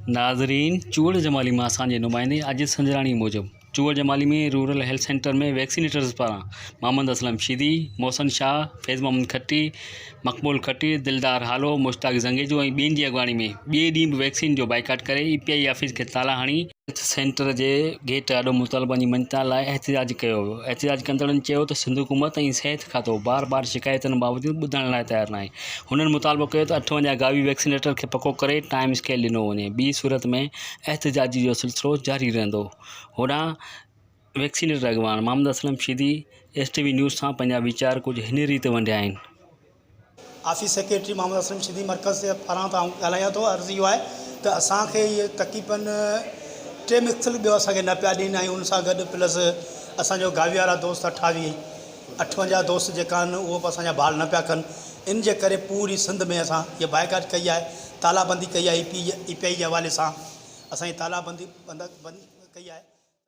नाज़रीन, चूड़ जमाली में असांजे नुमाइंदे अजित संजरानी मूजिब चूड़ जमाली में रूरल हेल्थ सेंटर में वैक्सीनेटर्स पारां मोहम्मद असलम शीदी, मोहसन शाह, फैज़ मोहम्मद खट्टी, मक़बूल खट्टी, दिलदार हालो, मुश्ताक ज़ंगेजो ऐं ॿियनि जी अॻवानी में ॿिए ॾींहुं बि वैक्सीन जो बाइकाट करे EPI ऑफिस खे ताला हणी हेल्थ सेंटर जे गेट आॾो मुतालबनि जी मञता लाइ एहतिजाज कयो वियो। एहतिजाज कंदड़नि चयो त सिंध हुकूमत ऐं सिहत खातो बार बार शिकायतुनि बावजूदि ॿुधण लाइ तयारु नाहे। हुननि मुतालबो कयो त 58 गावी वैक्सीनेटर खे पको करे टाइम स्केल ॾिनो वञे, ॿी सूरत में एहतिजाजी जो सिलसिलो जारी रहंदो। होॾां वैक्सीनेटर अॻवान मोहम्मद असलम शीदी STV न्यूज़ सां पंहिंजा वीचार कुझु हिन रीति वंडिया आहिनि। ऑफिस सेक्रेटरी मोहम्मद असलम शीदी मरकज़ जे पारां तां ॻाल्हायां थो। अर्ज़ु इहो आहे त असांखे इहे तक़रीबन 3 मिक्सल ॿियो असांखे न पिया ॾियनि ऐं उन सां गॾु प्लस असांजो गावी वारा दोस्त 58 दोस्त जेका आहिनि उहो बि असांजा बहाल न पिया कनि। इन जे करे पूरी सिंध में असां इहा बाइकाट कई आहे, तालाबंदी कई आहे। EPI जे हवाले सां असांजी तालाबंदी बंदि कई आहे।